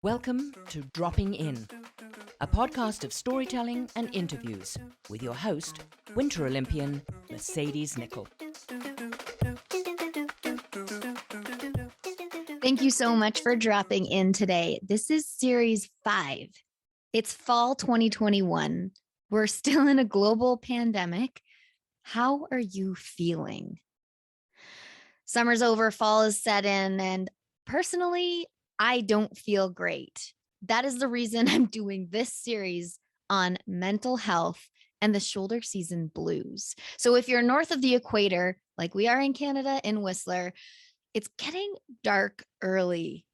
Welcome to Dropping In, a podcast of storytelling and interviews with your host, Winter Olympian Mercedes Nichol. Thank you so much for dropping in today. This is series 5. It's fall 2021. We're still in a global pandemic. How are you feeling? Summer's over, fall is set in, and personally, I don't feel great. That is the reason I'm doing this series on mental health and the shoulder season blues. So if you're north of the equator, like we are in Canada, in Whistler, it's getting dark early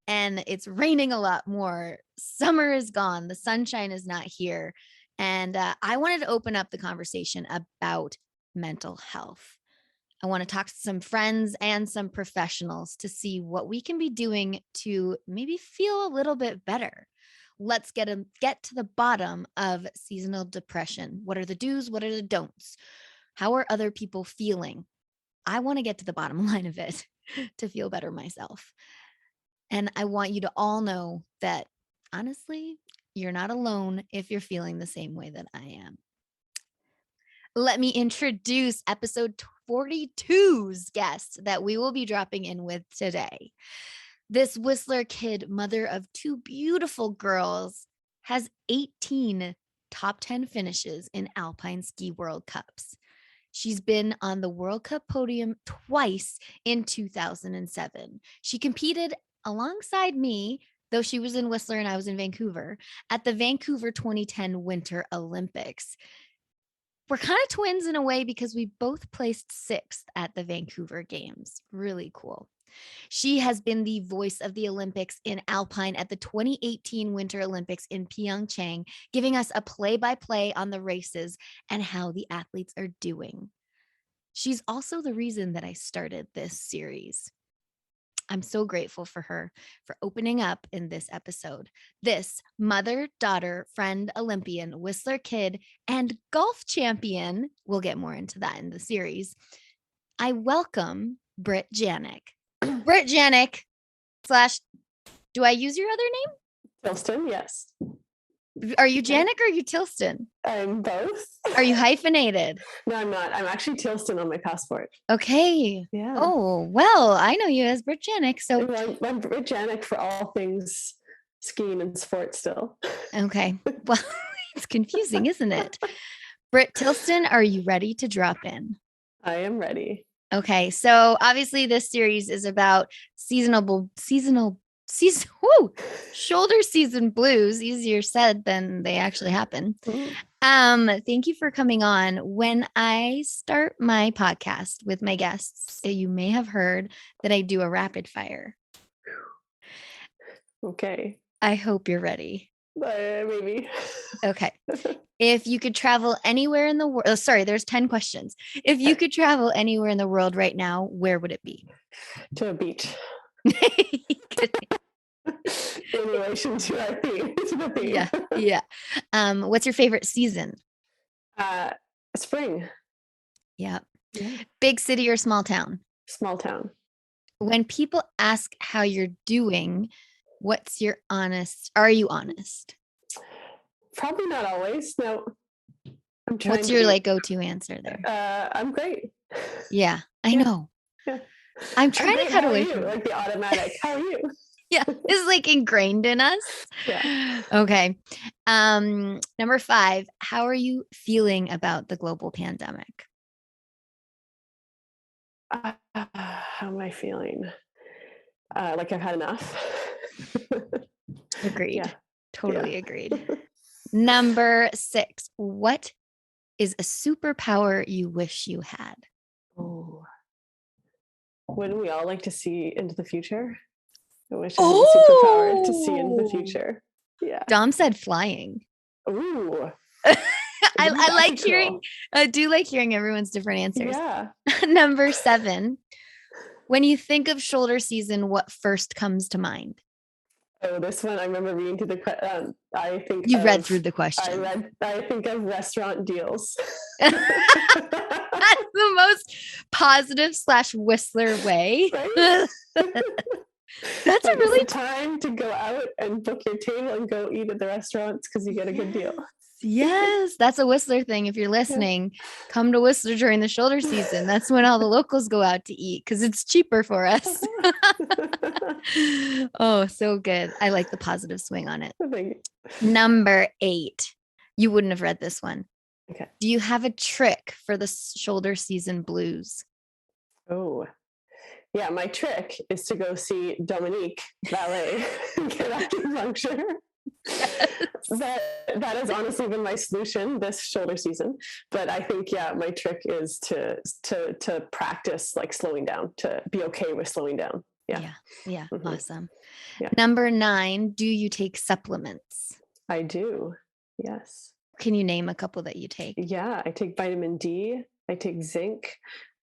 and it's raining a lot more. Summer is gone. The sunshine is not here. And I wanted to open up the conversation about mental health. I want to talk to some friends and some professionals to see what we can be doing to maybe feel a little bit better. Let's get to the bottom of seasonal depression. What are the do's? What are the don'ts? How are other people feeling? I want to get to the bottom line of it to feel better myself. And I want you to all know that, honestly, you're not alone if you're feeling the same way that I am. Let me introduce episode 42's guest that we will be dropping in with today. This Whistler kid, mother of 2 beautiful girls, has 18 top 10 finishes in Alpine Ski World Cups. She's been on the World Cup podium twice in 2007. She competed alongside me, though she was in Whistler and I was in Vancouver, at the Vancouver 2010 Winter Olympics. We're kind of twins in a way because we both placed 6th at the Vancouver Games. Really cool. She has been the voice of the Olympics in Alpine at the 2018 Winter Olympics in Pyeongchang, giving us a play-by-play on the races and how the athletes are doing. She's also the reason that I started this series. I'm so grateful for her for opening up in this episode. This mother, daughter, friend, Olympian, Whistler kid, and golf champion, we'll get more into that in the series. I welcome Britt Janyk. Britt Janyk / do I use your other name? Tilston, yes. Are you Janyk or are you Tilston? I'm both. Are you hyphenated? No, I'm not. I'm actually Tilston on my passport. Okay. Yeah. Oh, well, I know you as Britt Janyk. So I'm Britt Janyk for all things skiing and sports still. Okay. Well, it's confusing, isn't it? Britt Tilston, are you ready to drop in? I am ready. Okay. So obviously this series is about shoulder season blues. Easier said than they actually happen. Thank you for coming on. When I start my podcast with my guests, you may have heard that I do a rapid fire. Okay. I hope you're ready. Maybe. Okay. If you could travel anywhere in the world, there's 10 questions. If you could travel anywhere in the world right now, where would it be? To a beach. In relation to our theme. To the theme. Yeah. What's your favorite season? Spring. Yeah. Big city or small town? Small town. When people ask how you're doing, are you honest? Probably not always. No. What's your go-to answer there? I'm great. Yeah, I know. Yeah. I'm trying to cut away from like the automatic. How are you? Yeah, it's ingrained in us. Yeah. Okay. Number 5, how are you feeling about the global pandemic? How am I feeling? Like I've had enough. Agreed. Yeah. Totally agreed. Number 6, what is a superpower you wish you had? Oh, wouldn't we all like to see into the future? I wish I had a superpower to see into the future. Yeah. Dom said flying. Ooh. I like hearing. I do like hearing everyone's different answers. Yeah. Number 7, when you think of shoulder season, what first comes to mind? Oh, this one I remember reading through the. I think you read through the question. I think of restaurant deals. That's the most positive / Whistler way. Right? That's like, really it's the time to go out and book your table and go eat at the restaurants because you get a good deal. Yes, that's a Whistler thing. If you're listening, come to Whistler during the shoulder season. That's when all the locals go out to eat because it's cheaper for us. Oh, so good. I like the positive swing on it. Thank you. Number 8. You wouldn't have read this one. Okay. Do you have a trick for the shoulder season blues? Oh, yeah. My trick is to go see Dominique ballet and get acupuncture. That has honestly been my solution this shoulder season. But I think, yeah, my trick is to practice like slowing down, to be okay with slowing down. Yeah. Mm-hmm. Awesome. Yeah. Number 9, do you take supplements? I do. Yes. Can you name a couple that you take? Yeah, I take vitamin D. I take zinc.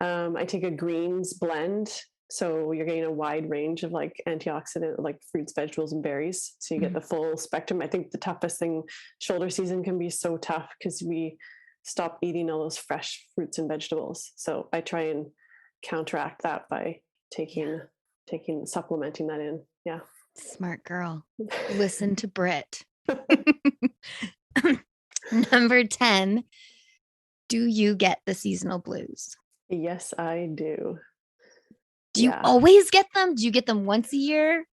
I take a greens blend. So you're getting a wide range of like antioxidant, like fruits, vegetables, and berries. So you get the full spectrum. I think the toughest thing, shoulder season can be so tough because we stop eating all those fresh fruits and vegetables. So I try and counteract that by supplementing that in. Yeah. Smart girl. Listen to Britt. Number 10, do you get the seasonal blues? Yes, I do. Do you always get them? Do you get them once a year?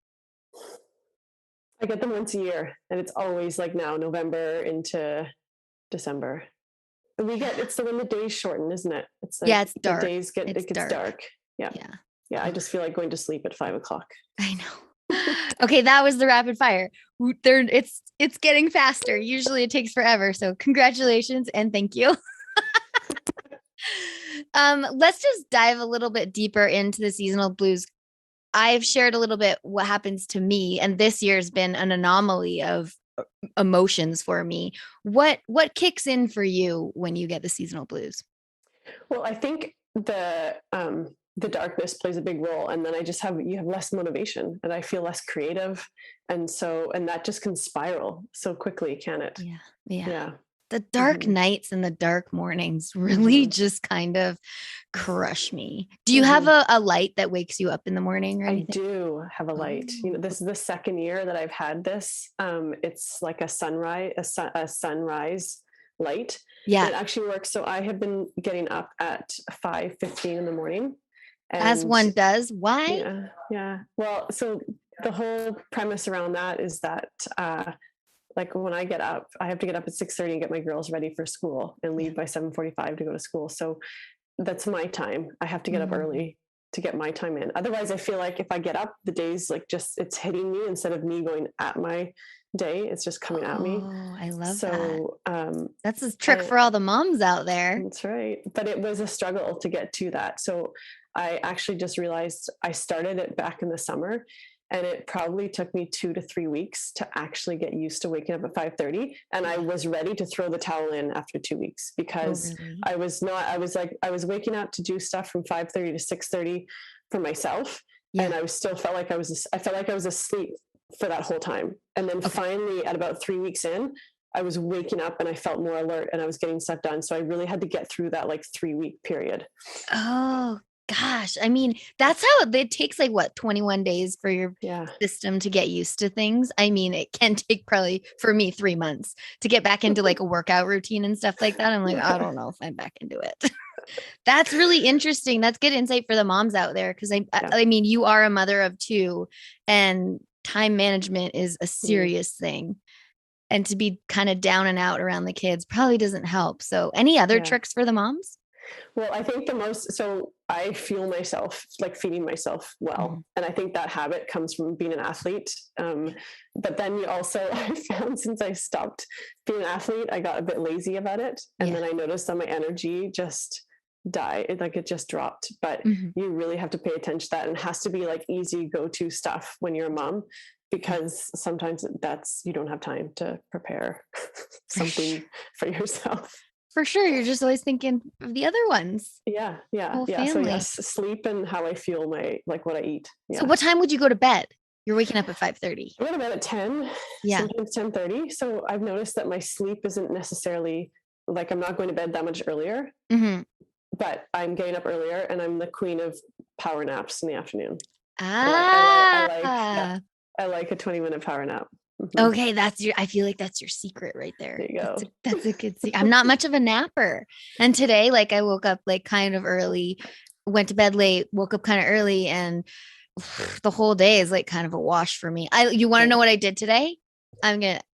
I get them once a year, and it's always like now November into December. It's when the days shorten, isn't it? It's like it's dark. The days it gets dark. Yeah. I just feel like going to sleep at 5:00. I know. Okay, that was the rapid fire. It's getting faster. Usually it takes forever. So congratulations and thank you. Let's just dive a little bit deeper into the seasonal blues. I've shared a little bit what happens to me, and this year's been an anomaly of emotions for me. What kicks in for you when you get the seasonal blues? Well, I think the darkness plays a big role, and then you have less motivation, and I feel less creative, and that just can spiral so quickly, can it? Yeah. The dark nights and the dark mornings really just kind of crush me. Do you have a light that wakes you up in the morning or anything? I do have a light. This is the second year that I've had this. It's like a sunrise light. Yeah. It actually works. So I have been getting up at 5:15 in the morning. As one does. Why? Yeah. Well, so the whole premise around that is that, like when I get up, I have to get up at 6:30 and get my girls ready for school and leave by 7:45 to go to school. So that's my time. I have to get up early to get my time in. Otherwise, I feel like if I get up, the day's like it's hitting me instead of me going at my day. It's just coming at me. Oh, I love that. That's a trick for all the moms out there. That's right. But it was a struggle to get to that. So I actually just realized I started it back in the summer. And it probably took me 2 to 3 weeks to actually get used to waking up at 5:30. And I was ready to throw the towel in after 2 weeks because I was waking up to do stuff from 5:30 to 6:30 for myself. Yeah. And I felt like I was asleep for that whole time. And then finally at about 3 weeks in, I was waking up and I felt more alert and I was getting stuff done. So I really had to get through that like 3-week period. Oh, gosh. I mean, that's how it takes 21 days for your system to get used to things. I mean, it can take probably for me 3 months to get back into like a workout routine and stuff like that. I'm like, I don't know if I'm back into it. That's really interesting. That's good insight for the moms out there. Cause I mean, you are a mother of 2 and time management is a serious thing. And to be kind of down and out around the kids probably doesn't help. So any other tricks for the moms? Well, I think so I fuel myself, like feeding myself well. And I think that habit comes from being an athlete. But then I found since I stopped being an athlete, I got a bit lazy about it. And then I noticed that my energy just died, like it just dropped. But you really have to pay attention to that. And it has to be like easy go-to stuff when you're a mom, because sometimes you don't have time to prepare something for yourself. For sure. You're just always thinking of the other ones. Yeah. So yes, sleep and how I fuel what I eat. Yeah. So what time would you go to bed? You're waking up at 5:30. I go to bed at 10, sometimes 10:30. So I've noticed that my sleep isn't necessarily like, I'm not going to bed that much earlier, but I'm getting up earlier and I'm the queen of power naps in the afternoon. I like a 20-minute power nap. Okay, I feel like that's your secret right there. There you go. That's a good secret. I'm not much of a napper. And today, like, I woke up like kind of early, went to bed late, woke up kind of early, and the whole day is like kind of a wash for me. You want to know what I did today?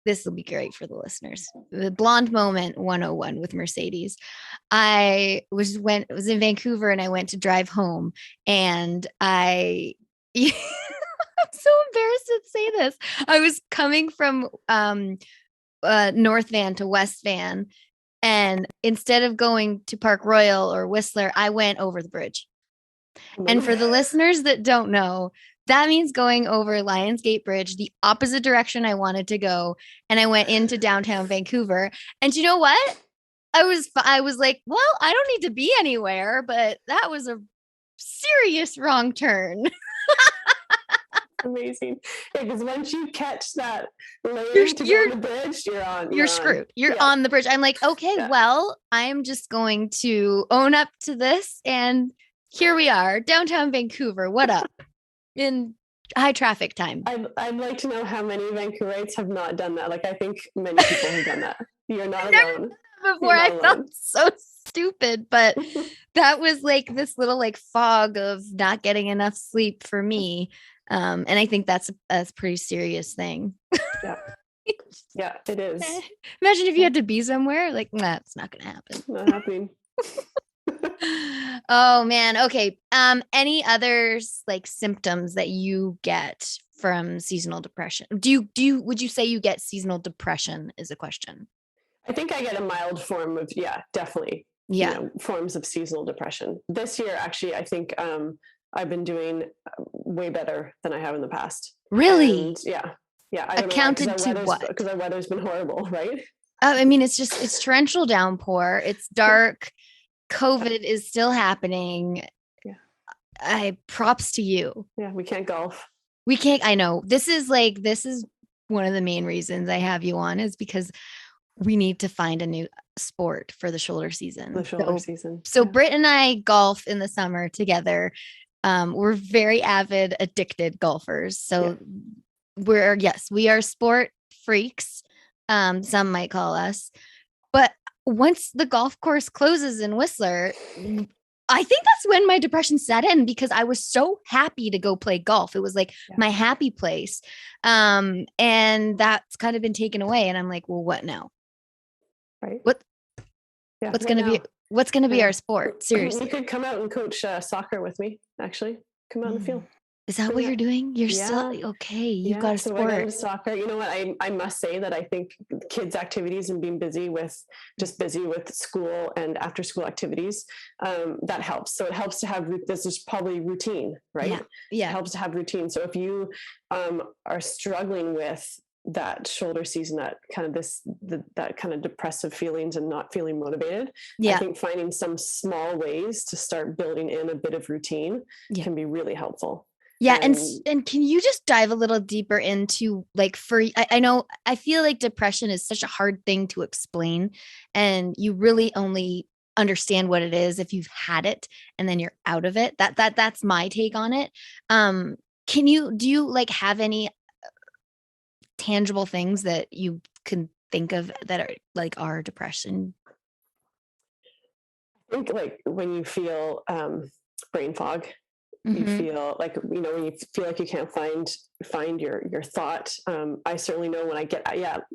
This will be great for the listeners. The blonde moment 101 with Mercedes. I was in Vancouver and I went to drive home, and I'm so embarrassed to say this. I was coming from North Van to West Van, and instead of going to Park Royal or Whistler, I went over the bridge. And for the listeners that don't know, that means going over Lionsgate Bridge, the opposite direction I wanted to go. And I went into downtown Vancouver. And you know what? I was like, well, I don't need to be anywhere, but that was a serious wrong turn. Amazing. Because once you catch that layer to go on the bridge, you're screwed. You're on the bridge. I'm like, okay, well, I'm just going to own up to this. And here we are, downtown Vancouver. What up? In high traffic time. I'd like to know how many Vancouverites have not done that. Like, I think many people have done that. You're not alone. Before I felt so stupid, but that was like this little like fog of not getting enough sleep for me. And I think that's a pretty serious thing. Yeah, it is. Imagine if you had to be somewhere, like, nah, it's not gonna happen. Not happening. Oh man. Okay. Any others like symptoms that you get from seasonal depression? Would you say you get seasonal depression is a question? I think I get a mild form of, definitely. Forms of seasonal depression. This year, actually, I think I've been doing way better than I have in the past. Really? And, yeah. I don't Accounted to what? Because our weather's been horrible, right? I mean, it's torrential downpour. It's dark. COVID is still happening. Yeah. Props to you. Yeah, we can't golf. I know. This is one of the main reasons I have you on, is because we need to find a new sport for the shoulder season. So Britt and I golf in the summer together. We're very avid, addicted golfers. So we are sport freaks. Some might call us. But once the golf course closes in Whistler, I think that's when my depression set in, because I was so happy to go play golf. It was like my happy place. And that's kind of been taken away. And I'm like, well, what now? Right. What's going to be our sport? Seriously. You could come out and coach soccer with me, actually. Come out in the field. Is that what you're doing? You're still okay. You've got a sport. So I go to soccer. You know what? I must say that I think kids' activities and being busy with school and after school activities, that helps. So it helps to have this is probably routine, right? Yeah. It helps to have routine. So if you are struggling with that shoulder season, that kind of depressive feelings and not feeling motivated, I think finding some small ways to start building in a bit of routine can be really helpful. Yeah. And can you just dive a little deeper into like, I feel like depression is such a hard thing to explain, and you really only understand what it is if you've had it and then you're out of it. That's my take on it. Do you like have any tangible things that you can think of that are like our depression? I think like when you feel brain fog, you feel like, when you feel like you can't find your thought. I certainly know when I get,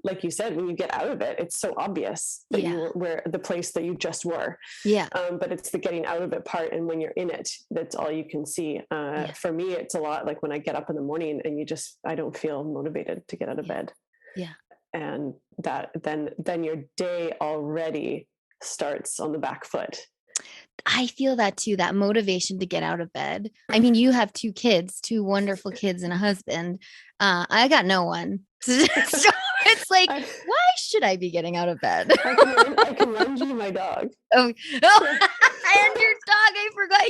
like you said, when you get out of it, it's so obvious that you were the place that you just were. Yeah. But it's the getting out of it part. And when you're in it, that's all you can see. For me, it's a lot like when I get up in the morning and I don't feel motivated to get out of bed. Yeah. And that then your day already starts on the back foot. I feel that too, that motivation to get out of bed. I mean, you have two wonderful kids and a husband. I got no one. So it's like, why should I be getting out of bed? I can lend you my dog. Oh, and your dog. I forgot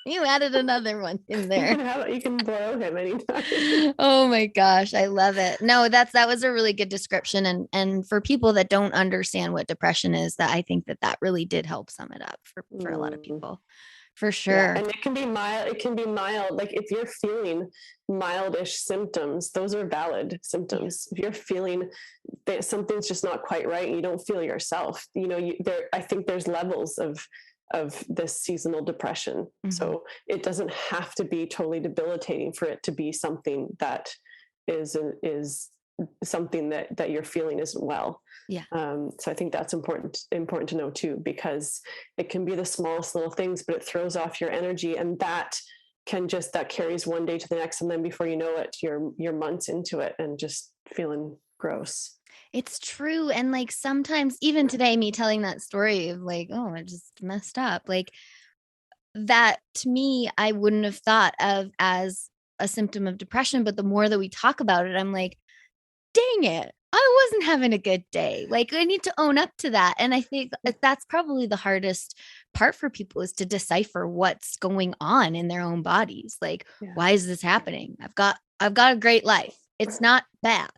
you added another one in there. You can borrow him anytime. Oh my gosh, I love it. No, that was a really good description. And for people that don't understand what depression is, that I think that really did help sum it up for a lot of people. For sure. And it can be mild. Like if you're feeling mildish symptoms, those are valid symptoms. If you're feeling that something's just not quite right, and you don't feel yourself, I think there's levels of this seasonal depression. So it doesn't have to be totally debilitating for it to be something that is something that you're feeling isn't well. So I think that's important to know too, because it can be the smallest little things, but it throws off your energy, and that carries one day to the next, and then before you know it, you're months into it and just feeling gross. It's true. And like sometimes even today, me telling that story of like, oh, I just messed up, like that to me, I wouldn't have thought of as a symptom of depression. But the more that we talk about it, I'm like, dang it, I wasn't having a good day. Like I need to own up to that. And I think that's probably the hardest part for people, is to decipher what's going on in their own bodies. Like, why is this happening? I've got a great life. It's not bad,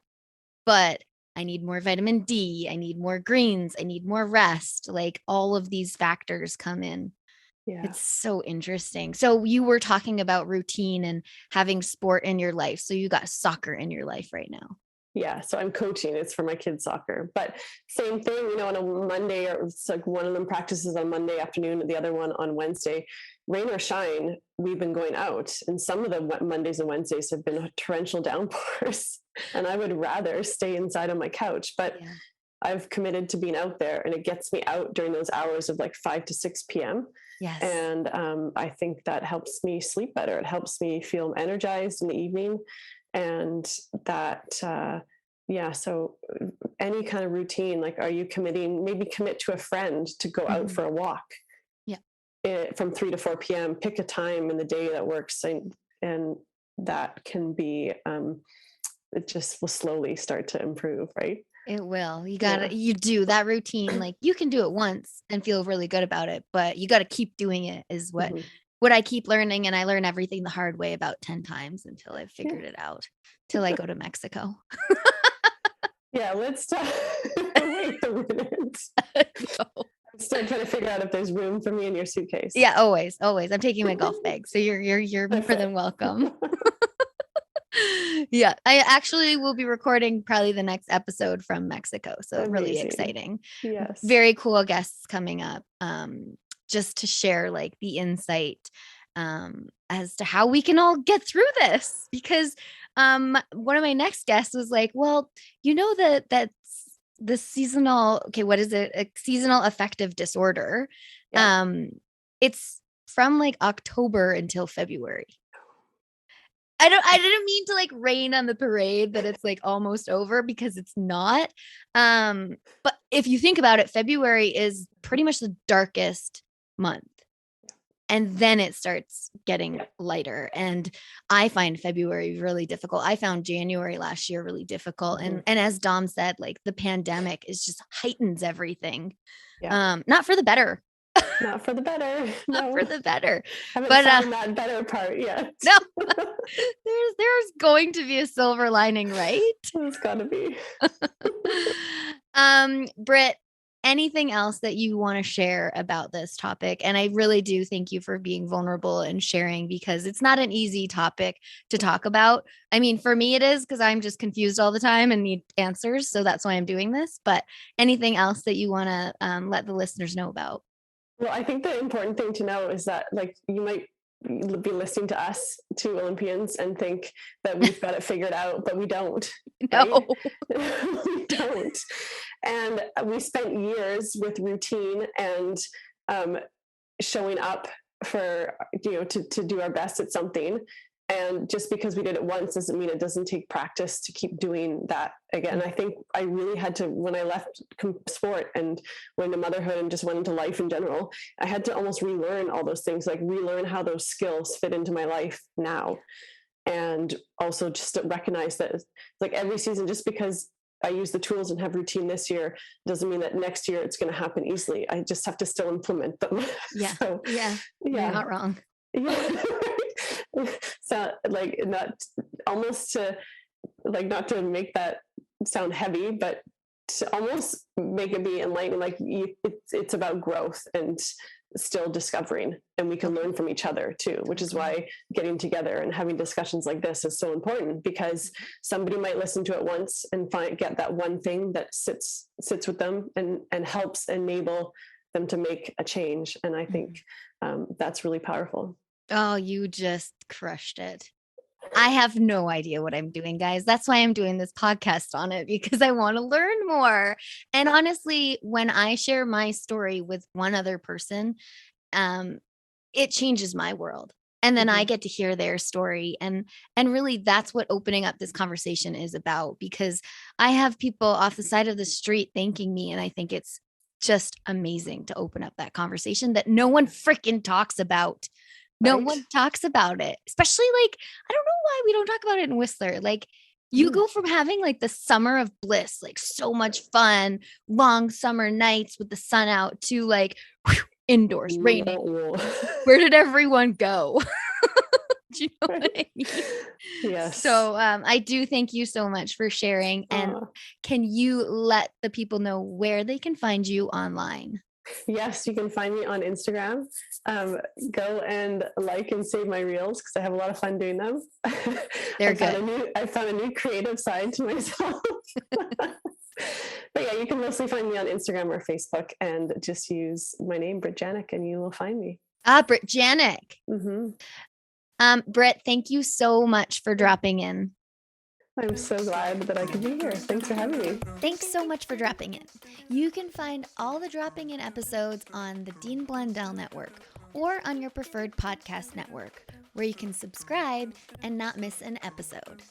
but I need more vitamin D. I need more greens. I need more rest. Like all of these factors come in. It's so interesting. So you were talking about routine and having sport in your life. So you got soccer in your life right now. Yeah. So I'm coaching. It's for my kids' soccer, but same thing, on a Monday, or it's like one of them practices on Monday afternoon and the other one on Wednesday. Rain or shine, we've been going out, and some of the Mondays and Wednesdays have been torrential downpours, and I would rather stay inside on my couch, but I've committed to being out there, and it gets me out during those hours of like 5 to 6 p.m. Yes. And I think that helps me sleep better. It helps me feel energized in the evening. And that, so any kind of routine, like, are you committing, maybe commit to a friend to go out for a walk from 3 to 4 p.m., pick a time in the day that works. And that can be, it just will slowly start to improve, right? It will. You do that routine. Like you can do it once and feel really good about it, but you got to keep doing it is what I keep learning. And I learn everything the hard way about 10 times until I've figured it out, till I go to Mexico. Let's talk. Wait a minute. I'm still trying to figure out if there's room for me in your suitcase. Yeah, always. I'm taking my golf bag. So you're more than welcome. Yeah, I actually will be recording probably the next episode from Mexico. So really exciting. Yes. Very cool guests coming up. Just to share like the insight as to how we can all get through this. Because one of my next guests was like, well, that's the seasonal, what is it? A seasonal affective disorder. Yeah. It's from like October until February. I didn't mean to like rain on the parade that it's like almost over, because it's not. But if you think about it, February is pretty much the darkest month. And then it starts getting lighter. And I find February really difficult. I found January last year really difficult. And as Dom said, like the pandemic is just heightens everything. Not for the better. Not for the better. Not for the better. Haven't found that better part yet. No. There's going to be a silver lining, right? There's gotta be. Britt, anything else that you want to share about this topic? And I really do thank you for being vulnerable and sharing, because it's not an easy topic to talk about. I mean, for me it is, because I'm just confused all the time and need answers. So that's why I'm doing this. But anything else that you want to let the listeners know about? Well, I think the important thing to know is that, like, you might be listening to us, two Olympians, and think that we've got it figured out, but we don't. No, right? We don't. And we spent years with routine and showing up for, to do our best at something. And just because we did it once doesn't mean it doesn't take practice to keep doing that again. I think I really had to, when I left sport and went into motherhood and just went into life in general, I had to almost relearn all those things, like relearn how those skills fit into my life now. And also just to recognize that, like, every season, just because I use the tools and have routine this year doesn't mean that next year it's going to happen easily. I just have to still implement them. Yeah. So, yeah. You're not wrong. Yeah. So, like, not almost to, like, not to make that sound heavy, but to almost make it be enlightening. Like, it's about growth, and still discovering, and we can learn from each other too, which is why getting together and having discussions like this is so important, because somebody might listen to it once and get that one thing that sits with them and helps enable them to make a change. And I think that's really powerful. Oh, you just crushed it. I have no idea what I'm doing, guys. That's why I'm doing this podcast on it, because I want to learn more. And honestly, when I share my story with one other person, it changes my world. And then I get to hear their story. And really that's what opening up this conversation is about, because I have people off the side of the street thanking me. And I think it's just amazing to open up that conversation that no one freaking talks about. No one talks about it, especially like, I don't know why we don't talk about it in Whistler. Like you go from having like the summer of bliss, like so much fun, long summer nights with the sun out, to like indoors, raining. Where did everyone go? Do you know what I mean? Yes. So I do thank you so much for sharing. And can you let the people know where they can find you online? Yes, you can find me on Instagram. Go and like and save my reels, because I have a lot of fun doing them. They're good. I found a new creative side to myself. But yeah, you can mostly find me on Instagram or Facebook, and just use my name, Britt Janyk, and you will find me. Britt Janyk. Britt, thank you so much for dropping in. I'm so glad that I could be here. Thanks for having me. Thanks so much for dropping in. You can find all the Dropping In episodes on the Dean Blundell Network or on your preferred podcast network, where you can subscribe and not miss an episode.